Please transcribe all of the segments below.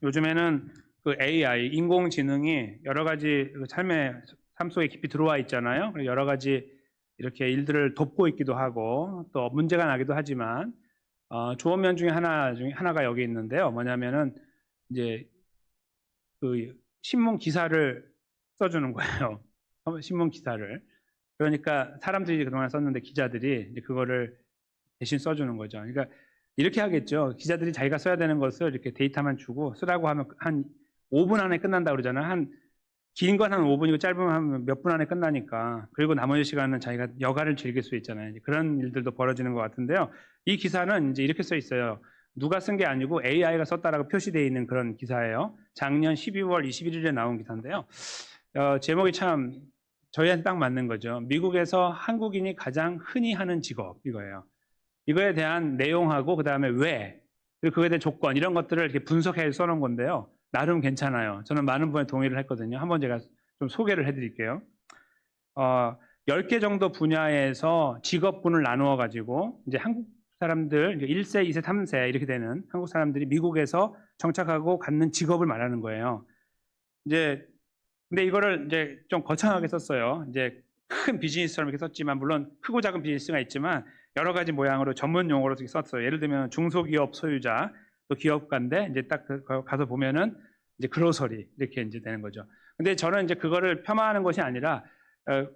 요즘에는 그 AI, 인공지능이 여러 가지 삶 속에 깊이 들어와 있잖아요. 여러 가지 이렇게 일들을 돕고 있기도 하고 또 문제가 나기도 하지만 좋은 면 중에 하나가 여기 있는데요. 뭐냐면은 이제 그 신문 기사를 써주는 거예요. 신문 기사를. 그러니까 사람들이 그동안 썼는데 기자들이 이제 그거를 대신 써주는 거죠. 그러니까 이렇게 하겠죠. 기자들이 자기가 써야 되는 것을 이렇게 데이터만 주고 쓰라고 하면 한 5분 안에 끝난다 그러잖아요. 긴 건 한 5분이고 짧으면 한 몇 분 안에 끝나니까. 그리고 나머지 시간은 자기가 여가를 즐길 수 있잖아요. 그런 일들도 벌어지는 것 같은데요. 이 기사는 이제 이렇게 써 있어요. 누가 쓴 게 아니고 AI가 썼다라고 표시되어 있는 그런 기사예요. 작년 12월 21일에 나온 기사인데요. 제목이 참 저희한테 딱 맞는 거죠. 미국에서 한국인이 가장 흔히 하는 직업, 이거예요. 이거에 대한 내용하고 그다음에 왜, 그리고 그거에 대한 조건 이런 것들을 이렇게 분석해 써놓은 건데요. 나름 괜찮아요. 저는 많은 분에 동의를 했거든요. 한번 제가 좀 소개를 해드릴게요. 10개 정도 분야에서 직업군을 나누어 가지고 이제 한국 사람들 1세, 2세, 3세 이렇게 되는 한국 사람들이 미국에서 정착하고 갖는 직업을 말하는 거예요. 이제 근데 이거를 이제 좀 거창하게 썼어요. 이제 큰 비즈니스처럼 이렇게 썼지만 물론 크고 작은 비즈니스가 있지만 여러 가지 모양으로 전문 용어로 이렇게 썼어요. 예를 들면 중소기업 소유자, 또 기업가인데 이제 딱 가서 보면은 이제 그로서리 이렇게 이제 되는 거죠. 근데 저는 이제 그거를 폄하하는 것이 아니라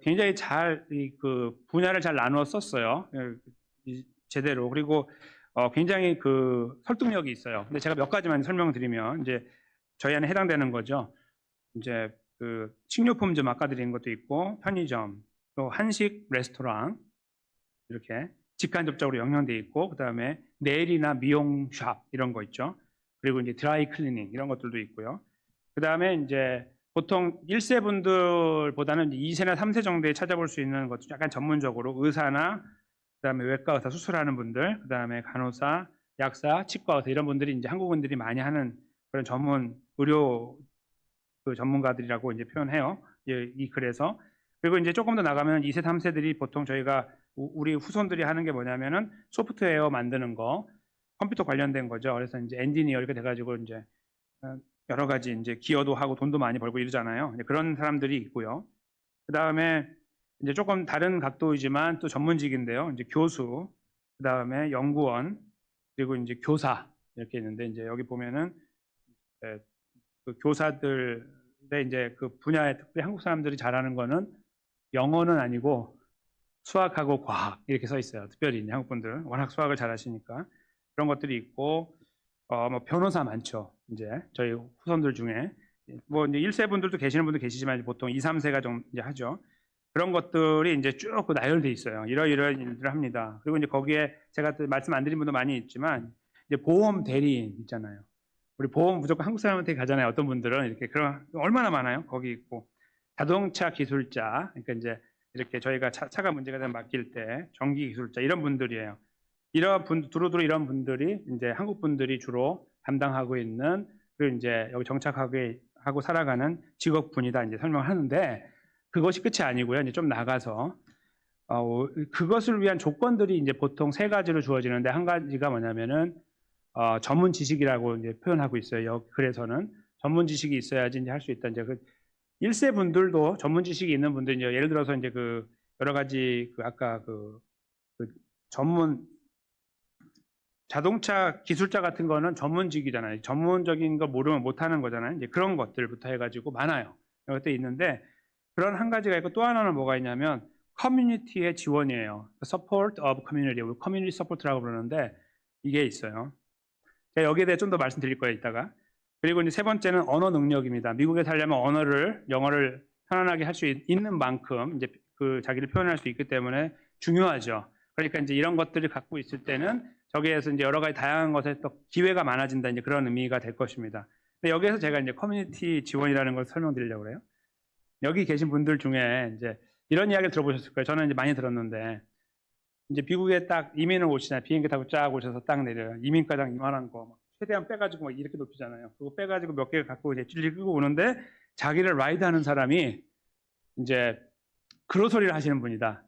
굉장히 잘 그 분야를 잘 나누어 썼어요. 제대로. 그리고 굉장히 그 설득력이 있어요. 근데 제가 몇 가지만 설명드리면 이제 저희 안에 해당되는 거죠. 이제 그 식료품점 아까 드린 것도 있고 편의점, 또 한식 레스토랑 이렇게 직간접적으로 연결돼 있고 그다음에 네일이나 미용 샵 이런 거 있죠. 그리고 이제 드라이 클리닝 이런 것들도 있고요. 그다음에 이제 보통 1세 분들보다는 2세나 3세 정도에 찾아볼 수 있는 것도 약간 전문적으로 의사나 그다음에 외과 의사 수술하는 분들, 그다음에 간호사, 약사, 치과 의사 이런 분들이 이제 한국인들이 많이 하는 그런 전문 의료 그 전문가들이라고 이제 표현해요. 이 글에서. 그리고 이제 조금 더 나가면 2세, 3세들이 보통 저희가 우리 후손들이 하는 게 뭐냐면은 소프트웨어 만드는 거, 컴퓨터 관련된 거죠. 그래서 이제 엔지니어 이렇게 돼가지고 이제 여러 가지 이제 기여도 하고 돈도 많이 벌고 이러잖아요. 그런 사람들이 있고요. 그 다음에 이제 조금 다른 각도이지만 또 전문직인데요. 이제 교수, 그 다음에 연구원, 그리고 이제 교사 이렇게 있는데 이제 여기 보면은 그 교사들의 이제 그 분야에 특별히 한국 사람들이 잘하는 거는 영어는 아니고 수학하고 과학 이렇게 써 있어요. 특별히 이제 한국 분들 워낙 수학을 잘하시니까 그런 것들이 있고 뭐 변호사 많죠. 이제 저희 후손들 중에 뭐 이제 1세 분들도 계시는 분도 계시지만 보통 2, 3세가 좀 이제 하죠. 그런 것들이 이제 쭉 나열돼 있어요. 이러이러한 일들을 합니다. 그리고 이제 거기에 제가 또 말씀 안 드린 분도 많이 있지만 이제 보험 대리인 있잖아요. 우리 보험 무조건 한국 사람한테 가잖아요. 어떤 분들은 이렇게 그런 얼마나 많아요. 거기 있고 자동차 기술자, 그러니까 이제 이렇게 저희가 차가 문제가 되면 맡길 때 전기 기술자 이런 분들이에요. 이런 분 두루두루 이런 분들이 이제 한국 분들이 주로 담당하고 있는 그리고 이제 여기 정착하고 살아가는 직업군이다 이제 설명하는데 그것이 끝이 아니고요. 이제 좀 나가서 그것을 위한 조건들이 이제 보통 세 가지로 주어지는데 한 가지가 뭐냐면은 전문 지식이라고 이제 표현하고 있어요. 그래서는 전문 지식이 있어야지 이제 할 수 있다. 이제 그 1세 분들도 전문 지식이 있는 분들 이제 예를 들어서 이제 그 여러 가지 그 아까 그 전문 자동차 기술자 같은 거는 전문직이잖아요. 전문적인 거 모르면 못하는 거잖아요. 이제 그런 것들부터 해가지고 많아요. 이런 것도 있는데 그런 한 가지가 있고 또 하나는 뭐가 있냐면 커뮤니티의 지원이에요. Support of Community, 커뮤니티 서포트라고 부르는데 이게 있어요. 제가 여기에 대해 좀 더 말씀드릴 거예요, 이따가. 그리고 이제 세 번째는 언어 능력입니다. 미국에 살려면 영어를 편안하게 할 수 있는 만큼 이제 그 자기를 표현할 수 있기 때문에 중요하죠. 그러니까 이제 이런 것들을 갖고 있을 때는 저기에서 이제 여러 가지 다양한 것에 또 기회가 많아진다 이제 그런 의미가 될 것입니다. 근데 여기에서 제가 이제 커뮤니티 지원이라는 걸 설명드리려고 그래요. 여기 계신 분들 중에 이제 이런 이야기를 들어보셨을 거예요. 저는 이제 많이 들었는데 이제 미국에 딱 이민을 오시잖아요. 비행기 타고 쫙 오셔서 딱 내려요. 이민가장 이만한 거 막 최대한 빼가지고 막 이렇게 높이잖아요. 그거 빼가지고 몇 개 갖고 이제 찔리 끄고 오는데 자기를 라이드하는 사람이 이제 그로소리를 하시는 분이다.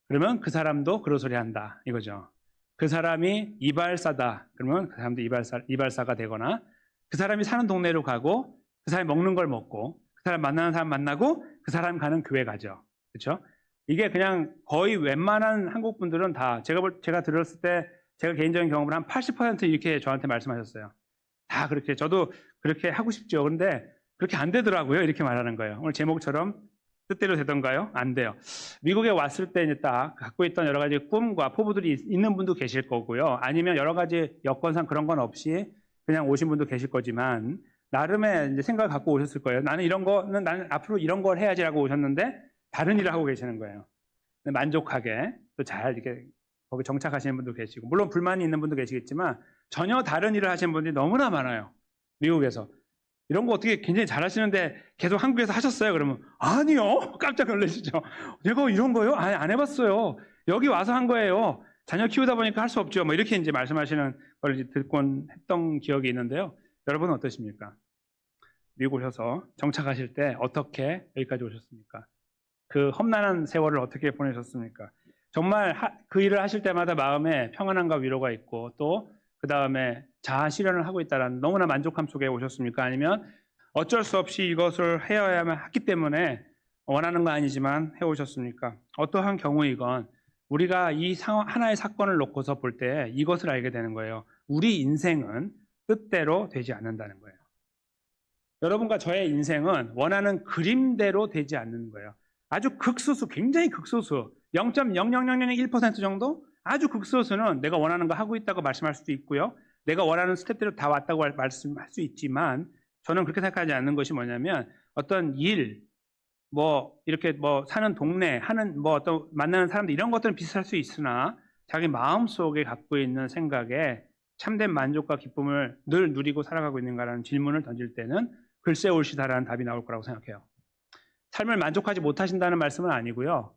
그러면 그 사람도 그로소리 한다 이거죠. 그 사람이 이발사다. 그러면 그 사람도 이발사가 되거나 그 사람이 사는 동네로 가고 그 사람이 먹는 걸 먹고 그 사람 만나는 사람 만나고 그 사람 가는 교회 가죠. 그렇죠? 이게 그냥 거의 웬만한 한국 분들은 다 제가 들었을 때 제가 개인적인 경험을 한 80% 이렇게 저한테 말씀하셨어요. 다 그렇게 저도 그렇게 하고 싶죠. 그런데 그렇게 안 되더라고요. 이렇게 말하는 거예요. 오늘 제목처럼 뜻대로 되던가요? 안 돼요. 미국에 왔을 때 이제 딱 갖고 있던 여러 가지 꿈과 포부들이 있는 분도 계실 거고요. 아니면 여러 가지 여건상 그런 건 없이 그냥 오신 분도 계실 거지만 나름의 이제 생각을 갖고 오셨을 거예요. 나는 앞으로 이런 걸 해야지라고 오셨는데 다른 일을 하고 계시는 거예요. 만족하게 또 잘 이렇게 거기 정착하시는 분도 계시고 물론 불만이 있는 분도 계시겠지만 전혀 다른 일을 하시는 분들이 너무나 많아요. 미국에서. 이런 거 어떻게 굉장히 잘하시는데 계속 한국에서 하셨어요? 그러면 아니요. 깜짝 놀라시죠. 제가 이런 거요? 아니, 안 해봤어요. 여기 와서 한 거예요. 자녀 키우다 보니까 할 수 없죠. 뭐 이렇게 이제 말씀하시는 걸 이제 듣곤 했던 기억이 있는데요. 여러분은 어떠십니까? 미국 오셔서 정착하실 때 어떻게 여기까지 오셨습니까? 그 험난한 세월을 어떻게 보내셨습니까? 정말 그 일을 하실 때마다 마음에 평안함과 위로가 있고 또 그 다음에 자아 실현을 하고 있다는 너무나 만족함 속에 오셨습니까? 아니면 어쩔 수 없이 이것을 해야만 했기 때문에 원하는 거 아니지만 해오셨습니까? 어떠한 경우이건 우리가 이 하나의 사건을 놓고서 볼 때 이것을 알게 되는 거예요. 우리 인생은 뜻대로 되지 않는다는 거예요. 여러분과 저의 인생은 원하는 그림대로 되지 않는 거예요. 아주 극소수, 굉장히 극소수, 0.00001% 정도? 아주 극소수는 내가 원하는 거 하고 있다고 말씀할 수도 있고요. 내가 원하는 스텝대로 다 왔다고 말씀할 수 있지만 저는 그렇게 생각하지 않는 것이 뭐냐면 어떤 일, 이렇게 사는 동네, 어떤 만나는 사람들 이런 것들은 비슷할 수 있으나 자기 마음속에 갖고 있는 생각에 참된 만족과 기쁨을 늘 누리고 살아가고 있는가라는 질문을 던질 때는 글쎄 올시다라는 답이 나올 거라고 생각해요. 삶을 만족하지 못하신다는 말씀은 아니고요.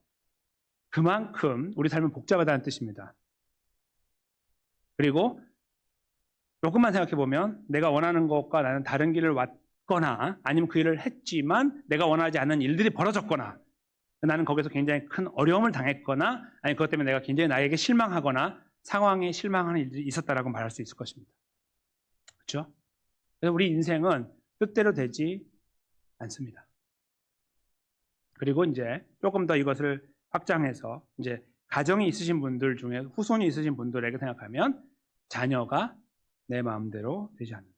그만큼 우리 삶은 복잡하다는 뜻입니다. 그리고 조금만 생각해 보면 내가 원하는 것과 나는 다른 길을 왔거나 아니면 그 일을 했지만 내가 원하지 않는 일들이 벌어졌거나 나는 거기서 굉장히 큰 어려움을 당했거나 아니 그것 때문에 내가 굉장히 나에게 실망하거나 상황에 실망하는 일들이 있었다라고 말할 수 있을 것입니다. 그렇죠? 그래서 우리 인생은 뜻대로 되지 않습니다. 그리고 이제 조금 더 이것을 확장해서 이제 가정이 있으신 분들 중에 후손이 있으신 분들에게 생각하면 자녀가 내 마음대로 되지 않는다.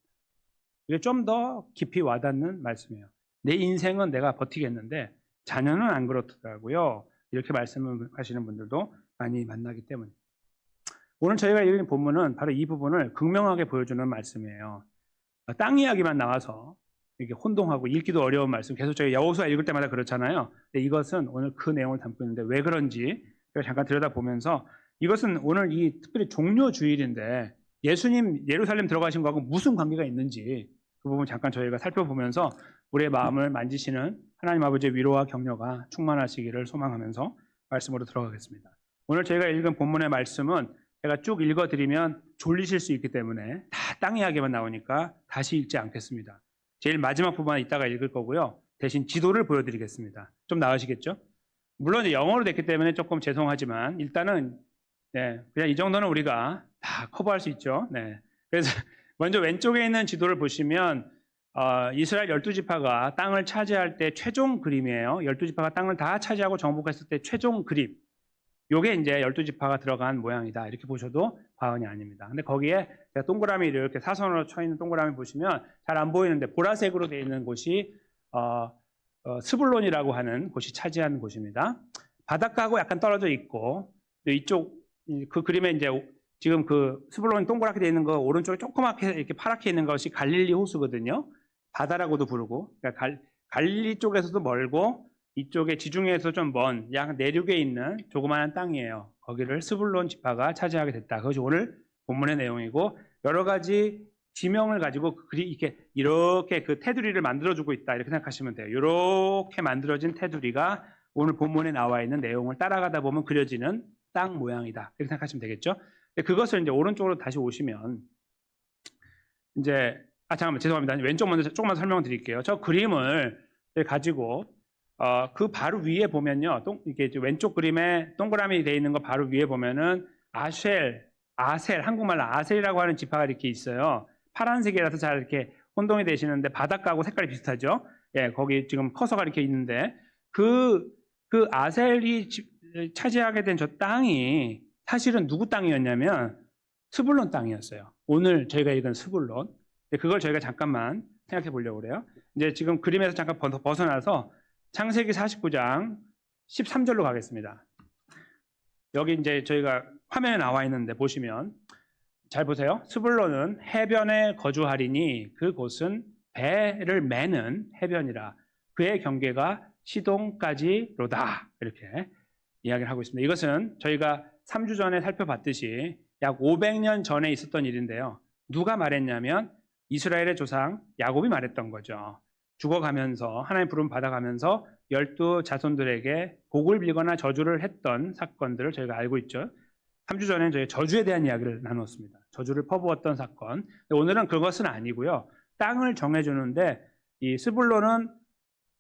이게 좀 더 깊이 와닿는 말씀이에요. 내 인생은 내가 버티겠는데 자녀는 안 그렇더라고요. 이렇게 말씀을 하시는 분들도 많이 만나기 때문에 오늘 저희가 읽은 본문은 바로 이 부분을 극명하게 보여주는 말씀이에요. 땅 이야기만 나와서 이렇게 혼동하고 읽기도 어려운 말씀 계속 저희 여호수아 읽을 때마다 그렇잖아요. 근데 이것은 오늘 그 내용을 담고 있는데 왜 그런지 제가 잠깐 들여다보면서 이것은 오늘 이 특별히 종료 주일인데 예수님 예루살렘 들어가신 거하고 무슨 관계가 있는지 그 부분 잠깐 저희가 살펴보면서 우리의 마음을 만지시는 하나님 아버지의 위로와 격려가 충만하시기를 소망하면서 말씀으로 들어가겠습니다. 오늘 저희가 읽은 본문의 말씀은 제가 쭉 읽어드리면 졸리실 수 있기 때문에 다 땅 이야기만 나오니까 다시 읽지 않겠습니다. 제일 마지막 부분은 이따가 읽을 거고요. 대신 지도를 보여드리겠습니다. 좀 나으시겠죠? 물론 이제 영어로 됐기 때문에 조금 죄송하지만 일단은 그냥 이 정도는 우리가 다 커버할 수 있죠. 그래서 먼저 왼쪽에 있는 지도를 보시면 이스라엘 12지파가 땅을 차지할 때 최종 그림이에요. 12지파가 땅을 다 차지하고 정복했을 때 최종 그림. 요게 이제 12지파가 들어간 모양이다. 이렇게 보셔도 과언이 아닙니다. 근데 거기에 제가 동그라미 이렇게 사선으로 쳐 있는 동그라미 보시면 잘 안 보이는데 보라색으로 되어 있는 곳이 스불론이라고 하는 곳이 차지한 곳입니다. 바닷가하고 약간 떨어져 있고 이쪽 그 그림에 이제 지금 그 스불론이 동그랗게 되어 있는 거 오른쪽에 조그맣게 이렇게 파랗게 있는 것이 갈릴리 호수거든요. 바다라고도 부르고 그러니까 갈릴리 쪽에서도 멀고 이쪽에 지중해에서 좀 먼 약 내륙에 있는 조그마한 땅이에요. 거기를 스불론 지파가 차지하게 됐다. 그것이 오늘 본문의 내용이고 여러 가지 지명을 가지고 이렇게 그 테두리를 만들어주고 있다. 이렇게 생각하시면 돼요. 이렇게 만들어진 테두리가 오늘 본문에 나와 있는 내용을 따라가다 보면 그려지는 땅 모양이다. 이렇게 생각하시면 되겠죠. 그것을 이제 오른쪽으로 다시 오시면 이제 잠깐만 죄송합니다. 왼쪽 먼저 조금만 설명드릴게요. 저 그림을 가지고 그 바로 위에 보면요. 이게 왼쪽 그림에 동그라미 되어 있는 거 바로 위에 보면은 아셀, 한국말로 아셀이라고 하는 지파가 이렇게 있어요. 파란색이라서 잘 이렇게 혼동이 되시는데 바닷가하고 색깔이 비슷하죠. 예, 거기 지금 커서가 이렇게 있는데 그 아셀이 차지하게 된 저 땅이 사실은 누구 땅이었냐면 스불론 땅이었어요. 오늘 저희가 읽은 스불론. 그걸 저희가 잠깐만 생각해 보려고 그래요. 이제 지금 그림에서 잠깐 벗어나서 창세기 49장 13절로 가겠습니다. 여기 이제 저희가 화면에 나와 있는데 보시면 잘 보세요. 스불론은 해변에 거주하리니 그곳은 배를 매는 해변이라 그의 경계가 시돈까지로다. 이렇게 이야기를 하고 있습니다. 이것은 저희가 3주 전에 살펴봤듯이 약 500년 전에 있었던 일인데요. 누가 말했냐면 이스라엘의 조상 야곱이 말했던 거죠. 죽어가면서 하나님 부름 받아가면서 12 자손들에게 복을 빌거나 저주를 했던 사건들을 저희가 알고 있죠. 3주 전에 저희 저주에 대한 이야기를 나누었습니다. 저주를 퍼부었던 사건. 오늘은 그것은 아니고요. 땅을 정해주는데 이 스불론은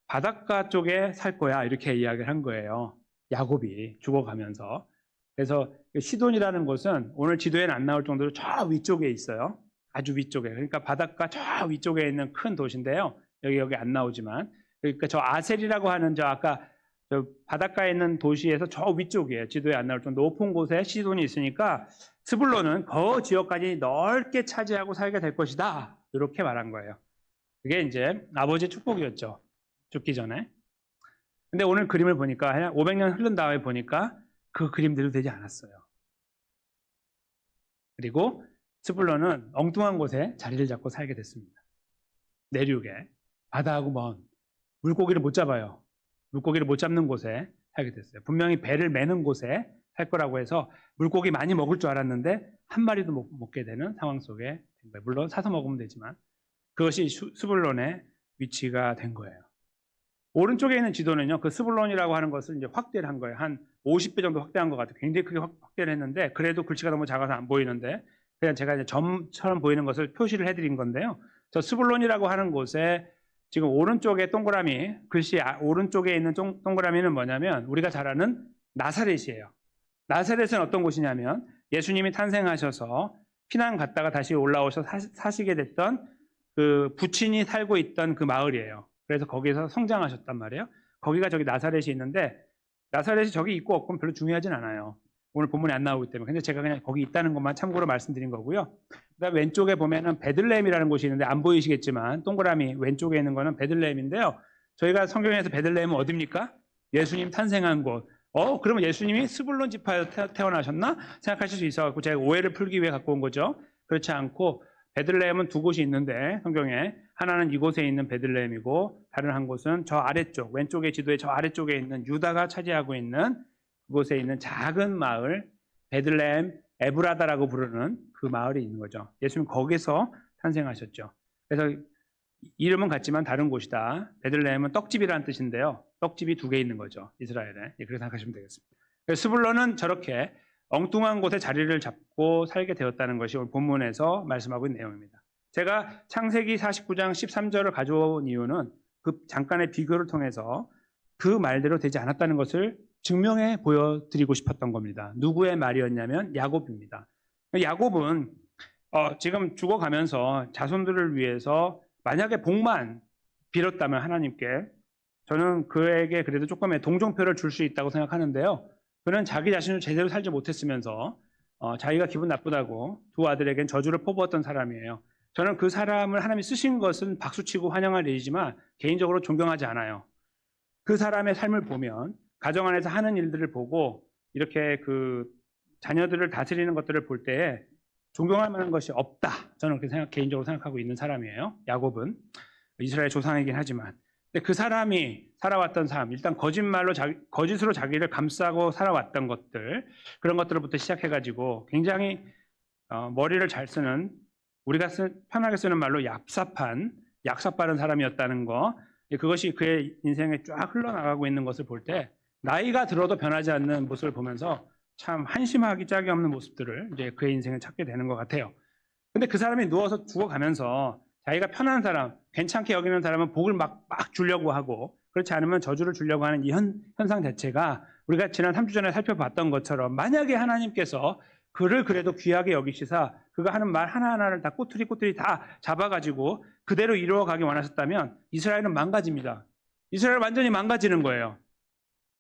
바닷가 쪽에 살 거야 이렇게 이야기를 한 거예요. 야곱이 죽어가면서. 그래서 시돈이라는 곳은 오늘 지도에는 안 나올 정도로 저 위쪽에 있어요. 아주 위쪽에. 그러니까 바닷가 저 위쪽에 있는 큰 도시인데요. 여기 안 나오지만. 그러니까 저 아셀이라고 하는 저 아까 저 바닷가에 있는 도시에서 저 위쪽에 지도에 안 나올 정도 높은 곳에 시돈이 있으니까 스불론은 그 지역까지 넓게 차지하고 살게 될 것이다. 이렇게 말한 거예요. 그게 이제 아버지의 축복이었죠. 죽기 전에. 근데 오늘 그림을 보니까 500년 흐른 다음에 보니까 그 그림대로 되지 않았어요. 그리고 스불론은 엉뚱한 곳에 자리를 잡고 살게 됐습니다. 내륙에 바다하고 먼 물고기를 못 잡아요. 물고기를 못 잡는 곳에 살게 됐어요. 분명히 배를 매는 곳에 살 거라고 해서 물고기 많이 먹을 줄 알았는데 한 마리도 못 먹게 되는 상황 속에 된 거예요. 물론 사서 먹으면 되지만 그것이 스불론의 위치가 된 거예요. 오른쪽에 있는 지도는요, 그 스불론이라고 하는 것을 이제 확대를 한 거예요. 한 50배 정도 확대한 것 같아요. 굉장히 크게 확대를 했는데, 그래도 글씨가 너무 작아서 안 보이는데, 그냥 제가 이제 점처럼 보이는 것을 표시를 해드린 건데요. 저 스불론이라고 하는 곳에 지금 오른쪽에 동그라미, 글씨 오른쪽에 있는 동그라미는 뭐냐면, 우리가 잘 아는 나사렛이에요. 나사렛은 어떤 곳이냐면, 예수님이 탄생하셔서 피난 갔다가 다시 올라오셔서 사시게 됐던 그 부친이 살고 있던 그 마을이에요. 그래서 거기서 성장하셨단 말이에요. 거기가 저기 나사렛이 있는데 나사렛이 저기 있고 없고는 별로 중요하진 않아요. 오늘 본문에 안 나오기 때문에. 근데 제가 그냥 거기 있다는 것만 참고로 말씀드린 거고요. 그다음 왼쪽에 보면은 베들레헴이라는 곳이 있는데 안 보이시겠지만 동그라미 왼쪽에 있는 거는 베들레헴인데요. 저희가 성경에서 베들레헴은 어디입니까? 예수님 탄생한 곳. 그러면 예수님이 스불론 지파에서 태어나셨나? 생각하실 수 있어갖고 제가 오해를 풀기 위해 갖고 온 거죠. 그렇지 않고 베들레헴은 두 곳이 있는데 성경에 하나는 이곳에 있는 베들레헴이고 다른 한 곳은 저 아래쪽 왼쪽의 지도의 저 아래쪽에 있는 유다가 차지하고 있는 그곳에 있는 작은 마을 베들레헴 에브라다라고 부르는 그 마을이 있는 거죠. 예수님 거기서 탄생하셨죠. 그래서 이름은 같지만 다른 곳이다. 베들레헴은 떡집이라는 뜻인데요. 떡집이 두 개 있는 거죠. 이스라엘에. 그렇게 생각하시면 되겠습니다. 스불론은 저렇게 엉뚱한 곳에 자리를 잡고 살게 되었다는 것이 오늘 본문에서 말씀하고 있는 내용입니다. 제가 창세기 49장 13절을 가져온 이유는 그 잠깐의 비교를 통해서 그 말대로 되지 않았다는 것을 증명해 보여드리고 싶었던 겁니다. 누구의 말이었냐면 야곱입니다. 야곱은 지금 죽어가면서 자손들을 위해서 만약에 복만 빌었다면 하나님께 저는 그에게 그래도 조금의 동정표를 줄 수 있다고 생각하는데요. 그는 자기 자신을 제대로 살지 못했으면서 자기가 기분 나쁘다고 두 아들에겐 저주를 퍼부었던 사람이에요. 저는 그 사람을 하나님이 쓰신 것은 박수치고 환영할 일이지만 개인적으로 존경하지 않아요. 그 사람의 삶을 보면 가정 안에서 하는 일들을 보고 이렇게 그 자녀들을 다스리는 것들을 볼 때에 존경할 만한 것이 없다. 저는 그렇게 개인적으로 생각하고 있는 사람이에요. 야곱은 이스라엘 조상이긴 하지만. 근데 그 사람이 살아왔던 삶, 일단 거짓으로 자기를 감싸고 살아왔던 것들, 그런 것들부터 시작해가지고 굉장히 머리를 잘 쓰는, 우리가 편하게 쓰는 말로 약사 빠른 사람이었다는 거, 그것이 그의 인생에 쫙 흘러나가고 있는 것을 볼 때 나이가 들어도 변하지 않는 모습을 보면서 참 한심하기 짝이 없는 모습들을 이제 그의 인생에 찾게 되는 것 같아요. 근데 그 사람이 누워서 죽어가면서 자기가 편한 사람, 괜찮게 여기는 사람은 복을 막 주려고 하고 그렇지 않으면 저주를 주려고 하는 이 현상 자체가 우리가 지난 3주 전에 살펴봤던 것처럼 만약에 하나님께서 그를 그래도 귀하게 여기시사 그가 하는 말 하나하나를 다 꼬투리 다 잡아가지고 그대로 이루어가기 원하셨다면 이스라엘은 망가집니다. 이스라엘은 완전히 망가지는 거예요.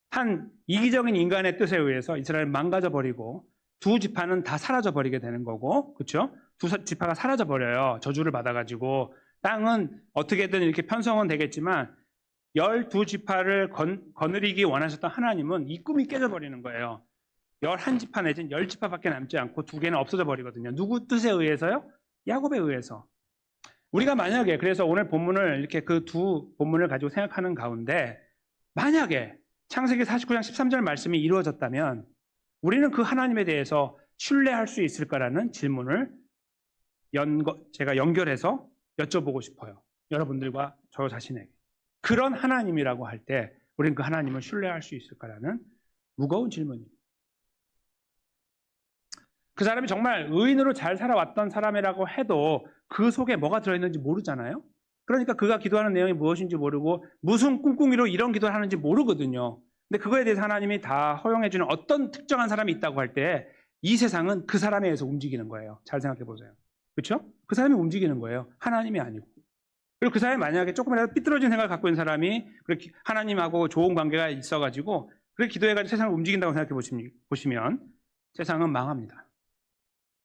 한 이기적인 인간의 뜻에 의해서 이스라엘은 망가져 버리고 두 지파는 다 사라져 버리게 되는 거고, 그렇죠? 두 지파가 사라져 버려요. 저주를 받아가지고 땅은 어떻게든 이렇게 편성은 되겠지만 12지파를 거느리기 원하셨던 하나님은 이 꿈이 깨져버리는 거예요. 11지파 내지는 10지파밖에 남지 않고 두 개는 없어져 버리거든요. 누구 뜻에 의해서요? 야곱에 의해서. 우리가 만약에 그래서 오늘 본문을 이렇게 그 두 본문을 가지고 생각하는 가운데 만약에 창세기 49장 13절 말씀이 이루어졌다면 우리는 그 하나님에 대해서 신뢰할 수 있을까라는 질문을 제가 연결해서 여쭤보고 싶어요. 여러분들과 저 자신에게. 그런 하나님이라고 할 때 우리는 그 하나님을 신뢰할 수 있을까라는 무거운 질문입니다. 그 사람이 정말 의인으로 잘 살아왔던 사람이라고 해도 그 속에 뭐가 들어있는지 모르잖아요. 그러니까 그가 기도하는 내용이 무엇인지 모르고 무슨 꿍꿍이로 이런 기도를 하는지 모르거든요. 근데 그거에 대해서 하나님이 다 허용해주는 어떤 특정한 사람이 있다고 할 때 이 세상은 그 사람에 의해서 움직이는 거예요. 잘 생각해 보세요. 그렇죠? 그 사람이 움직이는 거예요. 하나님이 아니고. 그리고 그 사람이 만약에 조금이라도 삐뚤어진 생각을 갖고 있는 사람이 그렇게 하나님하고 좋은 관계가 있어가지고 그렇게 기도해가지고 세상을 움직인다고 생각해 보시면 세상은 망합니다.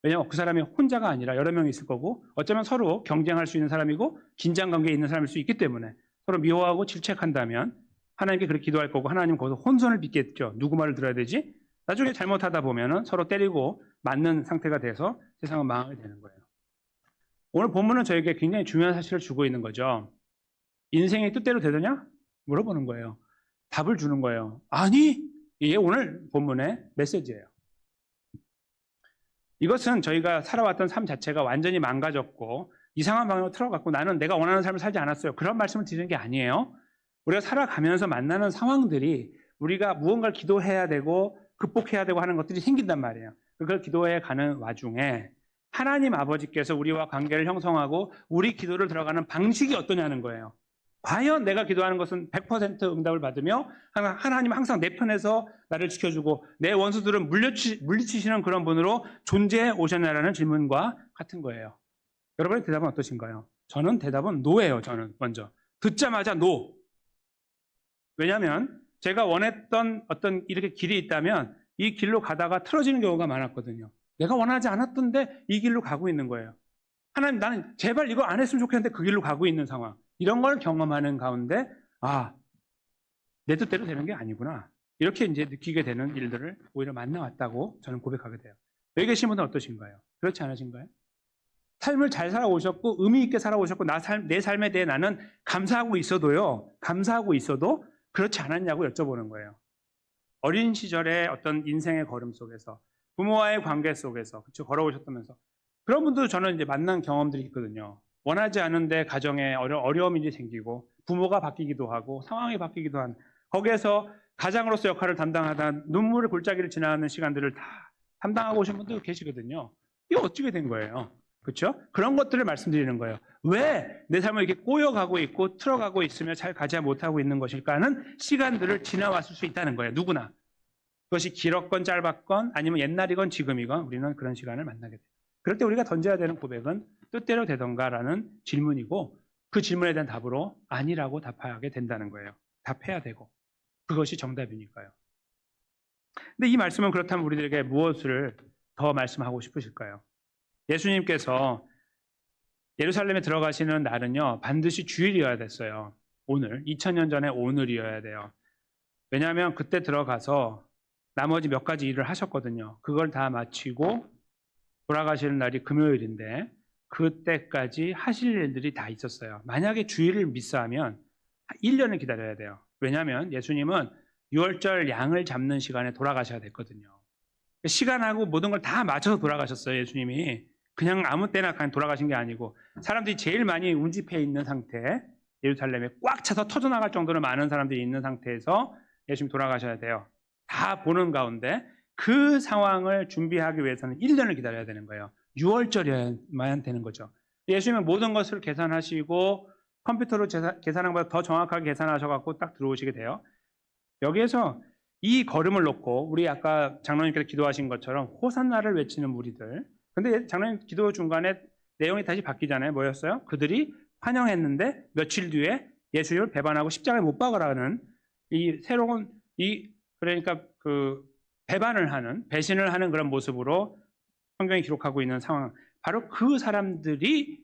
왜냐하면 그 사람이 혼자가 아니라 여러 명이 있을 거고 어쩌면 서로 경쟁할 수 있는 사람이고 긴장 관계에 있는 사람일 수 있기 때문에 서로 미워하고 질책한다면 하나님께 그렇게 기도할 거고 하나님 거기서 혼선을 빚겠죠. 누구 말을 들어야 되지? 나중에 잘못하다 보면은 서로 때리고 맞는 상태가 돼서 세상은 망하게 되는 거예요. 오늘 본문은 저에게 굉장히 중요한 사실을 주고 있는 거죠. 인생이 뜻대로 되느냐? 물어보는 거예요. 답을 주는 거예요. 아니, 이게 오늘 본문의 메시지예요. 이것은 저희가 살아왔던 삶 자체가 완전히 망가졌고 이상한 방향으로 틀어갔고 나는 내가 원하는 삶을 살지 않았어요. 그런 말씀을 드리는 게 아니에요. 우리가 살아가면서 만나는 상황들이 우리가 무언가를 기도해야 되고 극복해야 되고 하는 것들이 생긴단 말이에요. 그걸 기도해 가는 와중에 하나님 아버지께서 우리와 관계를 형성하고 우리 기도를 들어가는 방식이 어떠냐는 거예요. 과연 내가 기도하는 것은 100% 응답을 받으며 하나님은 항상 내 편에서 나를 지켜주고 내 원수들을 물리치시는 그런 분으로 존재해 오셨냐라는 질문과 같은 거예요. 여러분의 대답은 어떠신가요? 저는 대답은 노예요. 저는 먼저 듣자마자 노. 왜냐하면 제가 원했던 어떤 이렇게 길이 있다면 이 길로 가다가 틀어지는 경우가 많았거든요. 내가 원하지 않았던데 이 길로 가고 있는 거예요. 하나님, 나는 제발 이거 안 했으면 좋겠는데 그 길로 가고 있는 상황. 이런 걸 경험하는 가운데 내 뜻대로 되는 게 아니구나. 이렇게 이제 느끼게 되는 일들을 오히려 만나왔다고 저는 고백하게 돼요. 여기 계신 분은 어떠신가요? 그렇지 않으신가요? 삶을 잘 살아오셨고 의미 있게 살아오셨고 내 삶에 대해 나는 감사하고 있어도 그렇지 않았냐고 여쭤보는 거예요. 어린 시절의 어떤 인생의 걸음 속에서 부모와의 관계 속에서 그쵸 걸어오셨다면서 그런 분들 저는 이제 만난 경험들이 있거든요. 원하지 않은데 가정에 어려움이 생기고 부모가 바뀌기도 하고 상황이 바뀌기도 한 거기에서 가장으로서 역할을 담당하다 눈물의 골짜기를 지나가는 시간들을 다 담당하고 오신 분도 계시거든요. 이게 어떻게 된 거예요? 그렇죠? 그런 것들을 말씀드리는 거예요. 왜 내 삶을 이렇게 꼬여가고 있고 틀어가고 있으며 잘 가지 못하고 있는 것일까 하는 시간들을 지나왔을 수 있다는 거예요. 누구나. 그것이 길었건 짧았건 아니면 옛날이건 지금이건 우리는 그런 시간을 만나게 돼요. 그럴 때 우리가 던져야 되는 고백은 뜻대로 되던가라는 질문이고 그 질문에 대한 답으로 아니라고 답하게 된다는 거예요. 답해야 되고 그것이 정답이니까요. 근데 이 말씀은 그렇다면 우리들에게 무엇을 더 말씀하고 싶으실까요? 예수님께서 예루살렘에 들어가시는 날은요 반드시 주일이어야 됐어요. 오늘 2000년 전에 오늘이어야 돼요. 왜냐하면 그때 들어가서 나머지 몇 가지 일을 하셨거든요. 그걸 다 마치고 돌아가시는 날이 금요일인데 그때까지 하실 일들이 다 있었어요. 만약에 주일을 미스하면 1년을 기다려야 돼요. 왜냐하면 예수님은 6월절 양을 잡는 시간에 돌아가셔야 됐거든요. 시간하고 모든 걸 다 맞춰서 돌아가셨어요. 예수님이. 그냥 아무 때나 그냥 돌아가신 게 아니고 사람들이 제일 많이 운집해 있는 상태 예루살렘에 꽉 차서 터져나갈 정도로 많은 사람들이 있는 상태에서 예수님이 돌아가셔야 돼요. 다 보는 가운데 그 상황을 준비하기 위해서는 1년을 기다려야 되는 거예요. 6월절이어야만 되는 거죠. 예수님은 모든 것을 계산하시고 컴퓨터로 계산한 것보다 더 정확하게 계산하셔서 딱 들어오시게 돼요. 여기에서 이 걸음을 놓고 우리 아까 장로님께서 기도하신 것처럼 호산나를 외치는 무리들. 근데 장로님 기도 중간에 내용이 다시 바뀌잖아요. 뭐였어요? 그들이 환영했는데 며칠 뒤에 예수님을 배반하고 십자가에 못 박으라는 이 새로운 그러니까 그 배반을 하는 배신을 하는 그런 모습으로 성경이 기록하고 있는 상황. 바로 그 사람들이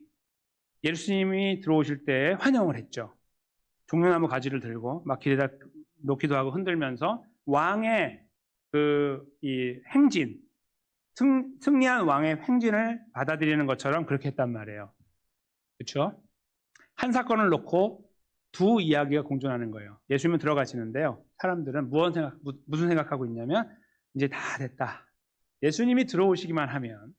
예수님이 들어오실 때 환영을 했죠. 종려나무 가지를 들고 막 길에다 놓기도 하고 흔들면서 왕의 이 행진, 승리한 왕의 행진을 받아들이는 것처럼 그렇게 했단 말이에요. 그렇죠? 한 사건을 놓고 두 이야기가 공존하는 거예요. 예수님은 들어가시는데요. 사람들은 무슨 생각하고 있냐면 이제 다 됐다. 예수님이 들어오시기만 하면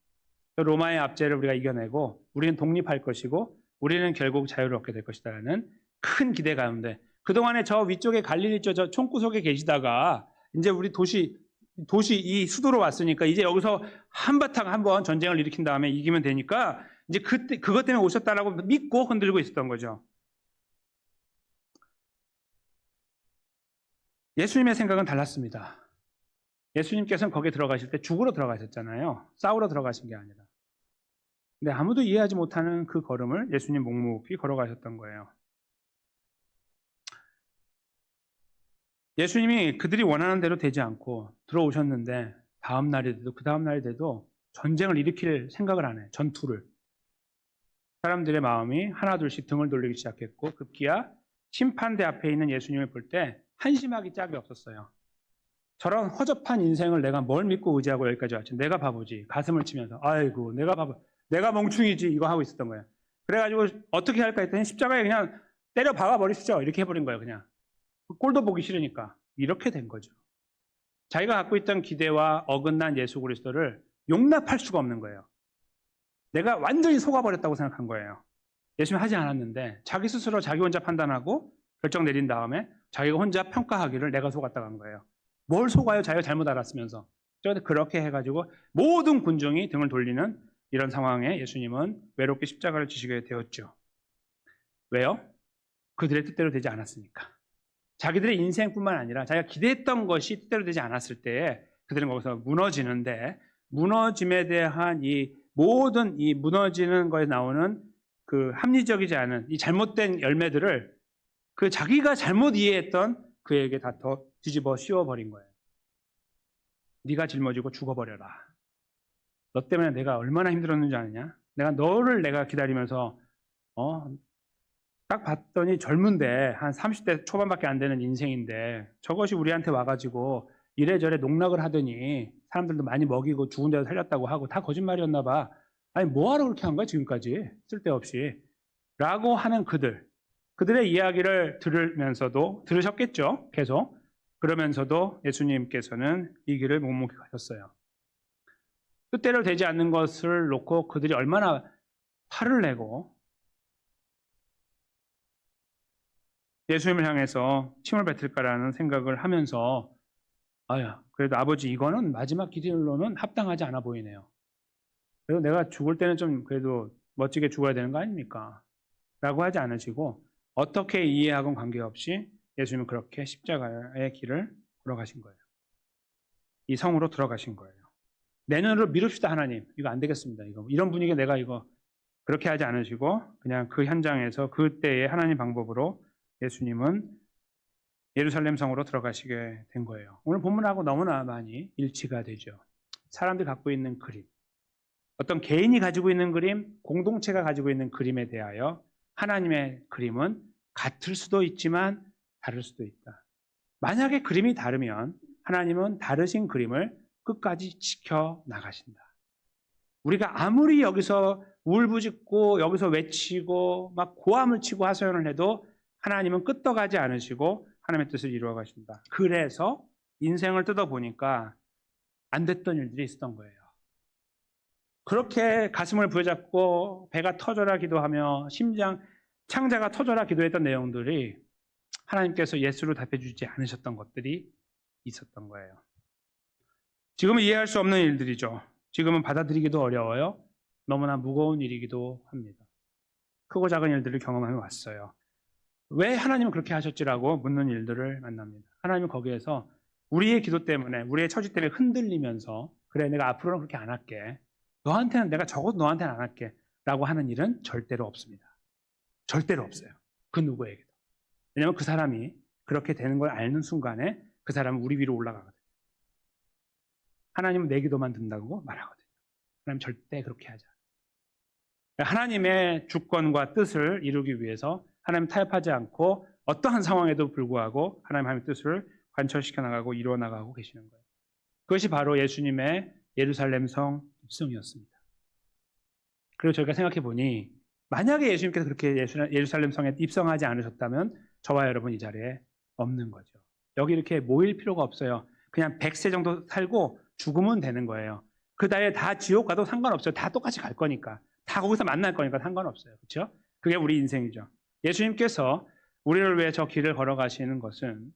로마의 압제를 우리가 이겨내고 우리는 독립할 것이고 우리는 결국 자유를 얻게 될 것이다라는 큰 기대 가운데 그동안에 저 위쪽에 갈릴리 저 총구석에 계시다가 이제 우리 도시 이 수도로 왔으니까 이제 여기서 한바탕 한번 전쟁을 일으킨 다음에 이기면 되니까 이제 그것 때문에 오셨다라고 믿고 흔들고 있었던 거죠. 예수님의 생각은 달랐습니다. 예수님께서는 거기에 들어가실 때 죽으러 들어가셨잖아요. 싸우러 들어가신 게 아니라. 근데 아무도 이해하지 못하는 그 걸음을 예수님 묵묵히 걸어가셨던 거예요. 예수님이 그들이 원하는 대로 되지 않고 들어오셨는데 다음 날이 돼도 그 다음 날이 돼도 전쟁을 일으킬 생각을 안 해. 전투를. 사람들의 마음이 하나둘씩 등을 돌리기 시작했고 급기야 심판대 앞에 있는 예수님을 볼 때 한심하기 짝이 없었어요. 저런 허접한 인생을 내가 뭘 믿고 의지하고 여기까지 왔지. 내가 바보지. 가슴을 치면서 아이고 내가 바보. 내가 멍충이지. 이거 하고 있었던 거예요. 그래가지고 어떻게 할까 했더니 십자가에 그냥 때려 박아버리시죠. 이렇게 해버린 거예요. 그냥. 꼴도 보기 싫으니까. 이렇게 된 거죠. 자기가 갖고 있던 기대와 어긋난 예수 그리스도를 용납할 수가 없는 거예요. 내가 완전히 속아버렸다고 생각한 거예요. 예수님 하지 않았는데 자기 스스로 자기 혼자 판단하고 결정 내린 다음에 자기가 혼자 평가하기를 내가 속았다고 한 거예요. 뭘 속아요? 자기가 잘못 알았으면서. 그렇게 해가지고 모든 군중이 등을 돌리는 이런 상황에 예수님은 외롭게 십자가를 지시게 되었죠. 왜요? 그들의 뜻대로 되지 않았으니까. 자기들의 인생뿐만 아니라 자기가 기대했던 것이 뜻대로 되지 않았을 때 그들은 거기서 무너지는데 무너짐에 대한 이 모든 이 무너지는 거에 나오는 그 합리적이지 않은 이 잘못된 열매들을 그 자기가 잘못 이해했던 그에게 다 더 뒤집어 씌워버린 거예요. 네가 짊어지고 죽어버려라. 너 때문에 내가 얼마나 힘들었는지 아느냐? 내가 기다리면서 딱 봤더니 젊은데 한 30대 초반밖에 안 되는 인생인데 저것이 우리한테 와가지고 이래저래 농락을 하더니 사람들도 많이 먹이고 죽은 데도 살렸다고 하고 다 거짓말이었나 봐. 아니 뭐하러 그렇게 한 거야 지금까지 쓸데없이 라고 하는 그들의 이야기를 들으셨겠죠 계속. 그러면서도 예수님께서는 이 길을 묵묵히 가셨어요. 뜻대로 되지 않는 것을 놓고 그들이 얼마나 화를 내고 예수님을 향해서 침을 뱉을까라는 생각을 하면서 그래도 아버지 이거는 마지막 길로는 합당하지 않아 보이네요. 그래서 내가 죽을 때는 좀 그래도 멋지게 죽어야 되는 거 아닙니까? 라고 하지 않으시고 어떻게 이해하건 관계없이 예수님은 그렇게 십자가의 길을 걸어가신 거예요. 이 성으로 들어가신 거예요. 내년으로 미룹시다 하나님. 이거 안 되겠습니다. 이런 분위기에 내가 그렇게 하지 않으시고 그냥 그 현장에서 그때의 하나님 방법으로 예수님은 예루살렘 성으로 들어가시게 된 거예요. 오늘 본문하고 너무나 많이 일치가 되죠. 사람들이 갖고 있는 그림, 어떤 개인이 가지고 있는 그림, 공동체가 가지고 있는 그림에 대하여 하나님의 그림은 같을 수도 있지만 다를 수도 있다. 만약에 그림이 다르면 하나님은 다르신 그림을 끝까지 지켜나가신다. 우리가 아무리 여기서 울부짖고 여기서 외치고 막 고함을 치고 하소연을 해도 하나님은 끄떡하지 않으시고 하나님의 뜻을 이루어 가신다. 그래서 인생을 뜯어보니까 안 됐던 일들이 있었던 거예요. 그렇게 가슴을 부여잡고 배가 터져라 기도하며 창자가 터져라 기도했던 내용들이 하나님께서 예수로 답해주지 않으셨던 것들이 있었던 거예요. 지금은 이해할 수 없는 일들이죠. 지금은 받아들이기도 어려워요. 너무나 무거운 일이기도 합니다. 크고 작은 일들을 경험해 왔어요. 왜 하나님은 그렇게 하셨지라고 묻는 일들을 만납니다. 하나님은 거기에서 우리의 기도 때문에, 우리의 처지 때문에 흔들리면서 그래, 내가 앞으로는 그렇게 안 할게. 너한테는 내가 적어도 너한테는 안 할게. 라고 하는 일은 절대로 없습니다. 절대로 없어요. 그 누구에게도. 왜냐하면 그 사람이 그렇게 되는 걸 알는 순간에 그 사람은 우리 위로 올라가거든요. 하나님은 내 기도만 듣는다고 말하거든요. 하나님 절대 그렇게 하지 않아요. 하나님의 주권과 뜻을 이루기 위해서 하나님 타협하지 않고 어떠한 상황에도 불구하고 하나님의 뜻을 관철시켜 나가고 이루어 나가고 계시는 거예요. 그것이 바로 예수님의 예루살렘 성 입성이었습니다. 그리고 저희가 생각해 보니 만약에 예수님께서 그렇게 예루살렘 성에 입성하지 않으셨다면 저와 여러분 이 자리에 없는 거죠. 여기 이렇게 모일 필요가 없어요. 그냥 100세 정도 살고 죽으면 되는 거예요. 그 다음에 다 지옥 가도 상관없어요. 다 똑같이 갈 거니까. 다 거기서 만날 거니까 상관없어요. 그렇죠? 그게 우리 인생이죠. 예수님께서 우리를 위해 저 길을 걸어가시는 것은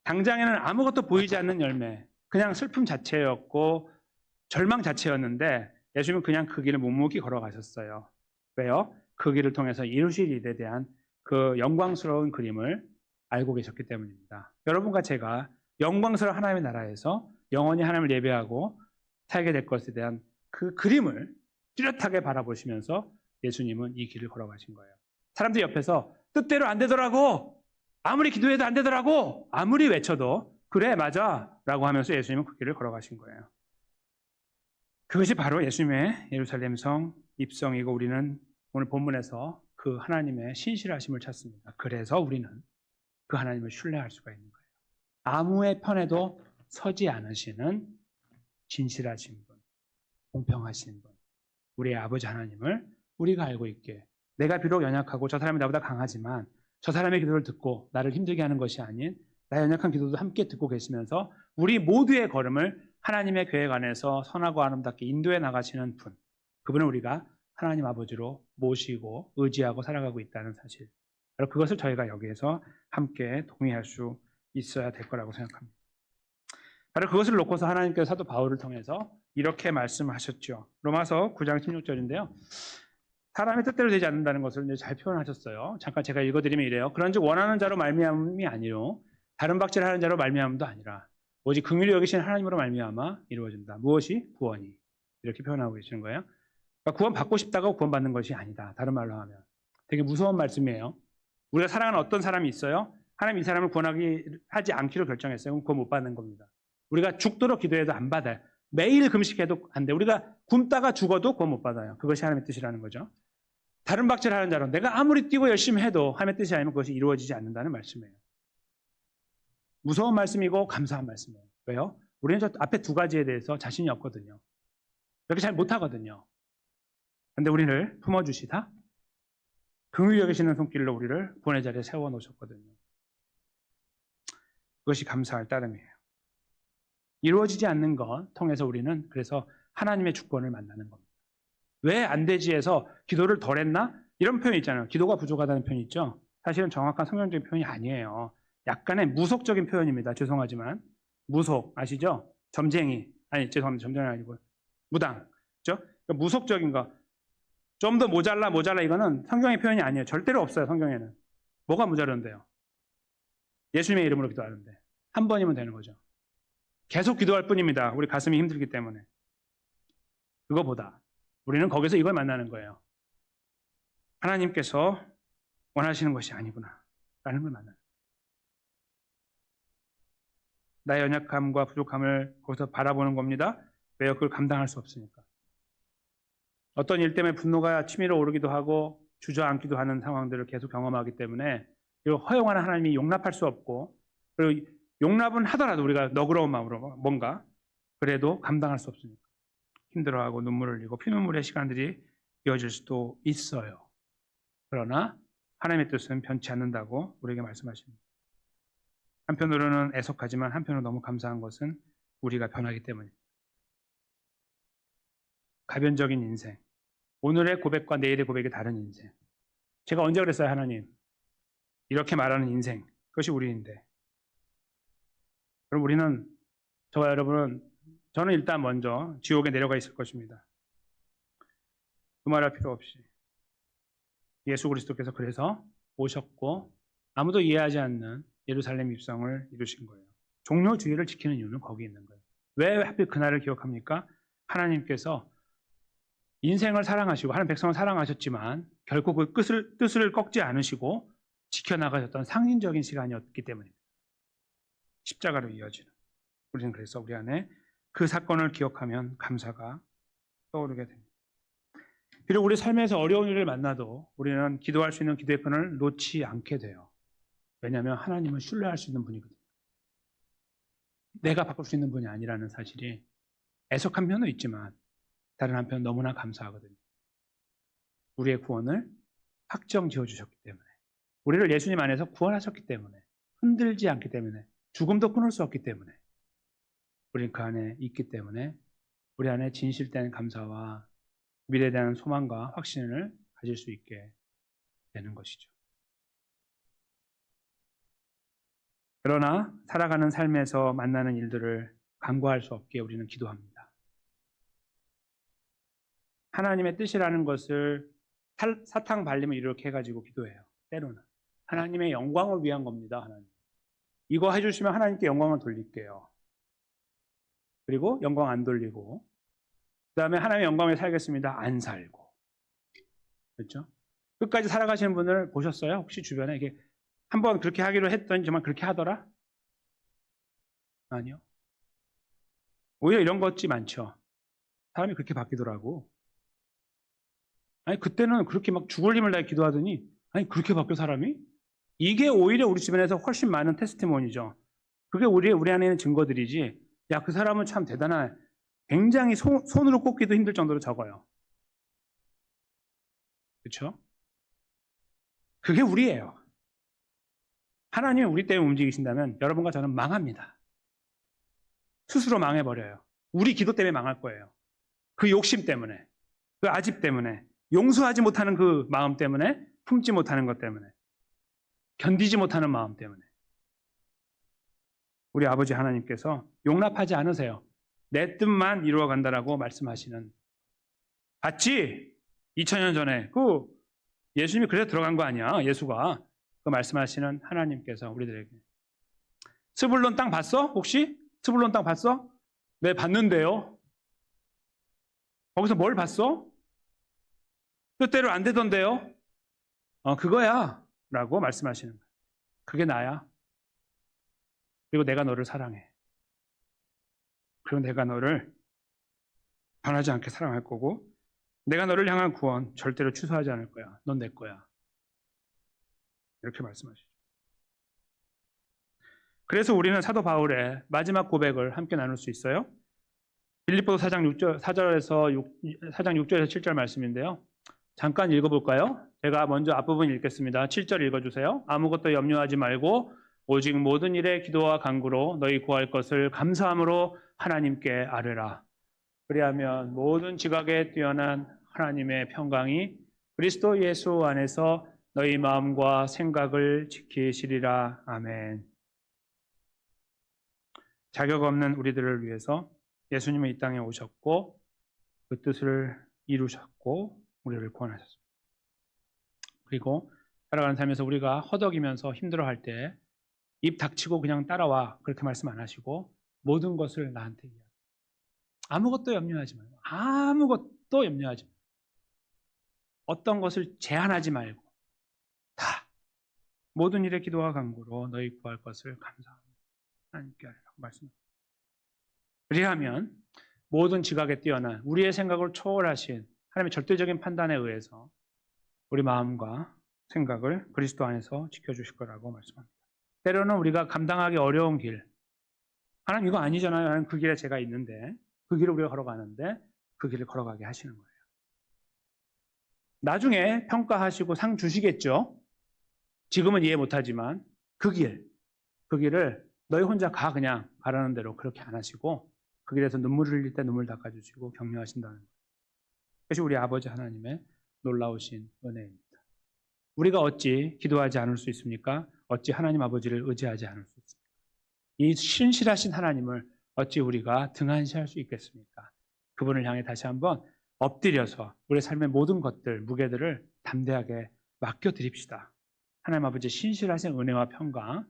당장에는 아무것도 보이지 않는 열매, 그냥 슬픔 자체였고 절망 자체였는데 예수님은 그냥 그 길을 묵묵히 걸어가셨어요. 왜요? 그 길을 통해서 이루실 일에 대한 그 영광스러운 그림을 알고 계셨기 때문입니다. 여러분과 제가 영광스러운 하나님의 나라에서 영원히 하나님을 예배하고 살게 될 것에 대한 그 그림을 뚜렷하게 바라보시면서 예수님은 이 길을 걸어가신 거예요. 사람들 옆에서 뜻대로 안 되더라고, 아무리 기도해도 안 되더라고, 아무리 외쳐도 그래 맞아 라고 하면서 예수님은 그 길을 걸어가신 거예요. 그것이 바로 예수님의 예루살렘 성 입성이고 우리는 오늘 본문에서 그 하나님의 신실하심을 찾습니다. 그래서 우리는 그 하나님을 신뢰할 수가 있는 거예요. 아무의 편에도 서지 않으시는 진실하신 분, 공평하신 분, 우리의 아버지 하나님을 우리가 알고 있게, 내가 비록 연약하고 저 사람이 나보다 강하지만 저 사람의 기도를 듣고 나를 힘들게 하는 것이 아닌 나의 연약한 기도도 함께 듣고 계시면서 우리 모두의 걸음을 하나님의 계획 안에서 선하고 아름답게 인도해 나가시는 분, 그분을 우리가 하나님 아버지로 모시고 의지하고 살아가고 있다는 사실, 바로 그것을 저희가 여기에서 함께 동의할 수 있어야 될 거라고 생각합니다. 바로 그것을 놓고서 하나님께서 사도 바울을 통해서 이렇게 말씀하셨죠. 로마서 9장 16절인데요. 사람의 뜻대로 되지 않는다는 것을 이제 잘 표현하셨어요. 잠깐 제가 읽어드리면 이래요. 그런즉 원하는 자로 말미암음이 아니요 다른 박질하는 자로 말미암음도 아니라 오직 긍휼히 여기신 하나님으로 말미암아 이루어진다. 무엇이? 구원이. 이렇게 표현하고 계시는 거예요. 그러니까 구원 받고 싶다고 구원 받는 것이 아니다. 다른 말로 하면 되게 무서운 말씀이에요. 우리가 사랑하는 어떤 사람이 있어요. 하나님 이 사람을 하지 않기로 결정했어요. 그럼 구원 못 받는 겁니다. 우리가 죽도록 기도해도 안 받아요. 매일 금식해도 안 돼. 우리가 굶다가 죽어도 구원 못 받아요. 그것이 하나님의 뜻이라는 거죠. 다른 박질하는 자로 내가 아무리 뛰고 열심히 해도 하나님의 뜻이 아니면 그것이 이루어지지 않는다는 말씀이에요. 무서운 말씀이고 감사한 말씀이에요. 왜요? 우리는 저 앞에 두 가지에 대해서 자신이 없거든요. 이렇게 잘 못하거든요. 그런데 우리를 품어주시다 긍휼히 여기시는 손길로 우리를 구원의 자리에 세워놓으셨거든요. 그것이 감사할 따름이에요. 이루어지지 않는 것 통해서 우리는 그래서 하나님의 주권을 만나는 겁니다. 왜 안 되지 해서 기도를 덜 했나? 이런 표현이 있잖아요. 기도가 부족하다는 표현이 있죠. 사실은 정확한 성경적인 표현이 아니에요. 약간의 무속적인 표현입니다. 죄송하지만. 무속 아시죠? 점쟁이. 아니 죄송합니다. 점쟁이 아니고 무당. 그렇죠? 그러니까 무속적인 거. 좀 더 모자라 이거는 성경의 표현이 아니에요. 절대로 없어요. 성경에는. 뭐가 모자른데요? 예수님의 이름으로 기도하는데. 한 번이면 되는 거죠. 계속 기도할 뿐입니다. 우리 가슴이 힘들기 때문에. 그거보다 우리는 거기서 이걸 만나는 거예요. 하나님께서 원하시는 것이 아니구나 라는 걸 만나는 거예요. 나의 연약함과 부족함을 거기서 바라보는 겁니다. 왜요? 그걸 감당할 수 없으니까. 어떤 일 때문에 분노가 치밀어 오르기도 하고 주저앉기도 하는 상황들을 계속 경험하기 때문에 그리고 허용하는 하나님이 용납할 수 없고 그리고 용납은 하더라도 우리가 너그러운 마음으로 뭔가 그래도 감당할 수 없으니까 힘들어하고 눈물을 흘리고 피눈물의 시간들이 이어질 수도 있어요. 그러나 하나님의 뜻은 변치 않는다고 우리에게 말씀하십니다. 한편으로는 애석하지만 한편으로 너무 감사한 것은 우리가 변하기 때문입니다. 가변적인 인생, 오늘의 고백과 내일의 고백이 다른 인생. 제가 언제 그랬어요? 하나님 이렇게 말하는 인생, 그것이 우리인데 그럼 우리는, 저와 여러분은, 저는 일단 먼저 지옥에 내려가 있을 것입니다. 두말할 필요 없이 예수 그리스도께서 그래서 오셨고 아무도 이해하지 않는 예루살렘 입성을 이루신 거예요. 종료주의를 지키는 이유는 거기 있는 거예요. 왜 하필 그날을 기억합니까? 하나님께서 인생을 사랑하시고 하나님 백성을 사랑하셨지만 결코 그 뜻을 꺾지 않으시고 지켜나가셨던 상징적인 시간이었기 때문입니다. 십자가로 이어지는. 우리는 그래서 우리 안에 그 사건을 기억하면 감사가 떠오르게 됩니다. 비록 우리 삶에서 어려운 일을 만나도 우리는 기도할 수 있는 기도의 끈을 놓지 않게 돼요. 왜냐하면 하나님은 신뢰할 수 있는 분이거든요. 내가 바꿀 수 있는 분이 아니라는 사실이 애석한 면은 있지만 다른 한편 너무나 감사하거든요. 우리의 구원을 확정 지어주셨기 때문에, 우리를 예수님 안에서 구원하셨기 때문에, 흔들지 않기 때문에, 죽음도 끊을 수 없기 때문에, 우리는 그 안에 있기 때문에 우리 안에 진실된 감사와 미래에 대한 소망과 확신을 가질 수 있게 되는 것이죠. 그러나 살아가는 삶에서 만나는 일들을 간과할 수 없게 우리는 기도합니다. 하나님의 뜻이라는 것을 사탕 발림을 이렇게 해가지고 기도해요. 때로는 하나님의 영광을 위한 겁니다. 하나님, 이거 해주시면 하나님께 영광을 돌릴게요. 그리고 영광 안 돌리고, 그 다음에 하나님의 영광에 살겠습니다. 안 살고. 그렇죠? 끝까지 살아가시는 분을 보셨어요? 혹시 주변에 이게 한번 그렇게 하기로 했더니 정말 그렇게 하더라? 아니요. 오히려 이런 것이 많죠. 사람이 그렇게 바뀌더라고. 아니, 그때는 그렇게 막 죽을 힘을 다해 기도하더니, 아니, 그렇게 바뀌어 사람이? 이게 오히려 우리 주변에서 훨씬 많은 테스티모니죠. 그게 우리 안에 있는 증거들이지, 야, 그 사람은 참 대단한, 굉장히 손으로 꼽기도 힘들 정도로 적어요. 그렇죠? 그게 우리예요. 하나님이 우리 때문에 움직이신다면 여러분과 저는 망합니다. 스스로 망해버려요. 우리 기도 때문에 망할 거예요. 그 욕심 때문에, 그 아집 때문에, 용서하지 못하는 그 마음 때문에, 품지 못하는 것 때문에, 견디지 못하는 마음 때문에. 우리 아버지 하나님께서 용납하지 않으세요. 내 뜻만 이루어간다라고 말씀하시는. 봤지? 2000년 전에 그 예수님이 그래서 들어간 거 아니야. 예수가 그 말씀하시는 하나님께서 우리들에게, 스불론 땅 봤어? 혹시? 스불론 땅 봤어? 네, 봤는데요. 거기서 뭘 봤어? 뜻대로 안 되던데요. 그거야 라고 말씀하시는 거예요. 그게 나야. 그리고 내가 너를 사랑해. 그리고 내가 너를 변하지 않게 사랑할 거고, 내가 너를 향한 구원 절대로 취소하지 않을 거야. 넌 내 거야. 이렇게 말씀하시죠. 그래서 우리는 사도 바울의 마지막 고백을 함께 나눌 수 있어요. 빌립보서 4장 6절에서 7절 말씀인데요. 잠깐 읽어볼까요? 제가 먼저 앞부분 읽겠습니다. 7절 읽어주세요. 아무것도 염려하지 말고 오직 모든 일에 기도와 간구로 너희 구할 것을 감사함으로 하나님께 아뢰라. 그리하면 모든 지각에 뛰어난 하나님의 평강이 그리스도 예수 안에서 너희 마음과 생각을 지키시리라. 아멘. 자격 없는 우리들을 위해서 예수님은 이 땅에 오셨고 그 뜻을 이루셨고 우리를 구원하셨습니다. 그리고 살아가는 삶에서 우리가 허덕이면서 힘들어할 때 입 닥치고 그냥 따라와 그렇게 말씀 안 하시고 모든 것을 나한테 이야기해요. 아무것도 염려하지 말고, 아무것도 염려하지 말고, 어떤 것을 제한하지 말고 다 모든 일에 기도와 간구로 너희 구할 것을 감사합니다. 하나님께 하리라고 말씀합니다. 그리하면 모든 지각에 뛰어난 우리의 생각을 초월하신 하나님의 절대적인 판단에 의해서 우리 마음과 생각을 그리스도 안에서 지켜주실 거라고 말씀합니다. 때로는 우리가 감당하기 어려운 길, 하나님 이거 아니잖아요. 하나님 그 길에 제가 있는데, 그 길을 우리가 걸어가는데 그 길을 걸어가게 하시는 거예요. 나중에 평가하시고 상 주시겠죠. 지금은 이해 못하지만 그 길을 너희 혼자 가, 그냥 가라는 대로 그렇게 안 하시고 그 길에서 눈물을 흘릴 때 눈물 닦아주시고 격려하신다는 거예요. 그것이 우리 아버지 하나님의 놀라우신 은혜입니다. 우리가 어찌 기도하지 않을 수 있습니까? 어찌 하나님 아버지를 의지하지 않을 수 있습니까? 이 신실하신 하나님을 어찌 우리가 등한시할 수 있겠습니까? 그분을 향해 다시 한번 엎드려서 우리의 삶의 모든 것들, 무게들을 담대하게 맡겨드립시다. 하나님 아버지의 신실하신 은혜와 평강,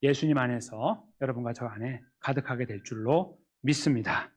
예수님 안에서 여러분과 저 안에 가득하게 될 줄로 믿습니다.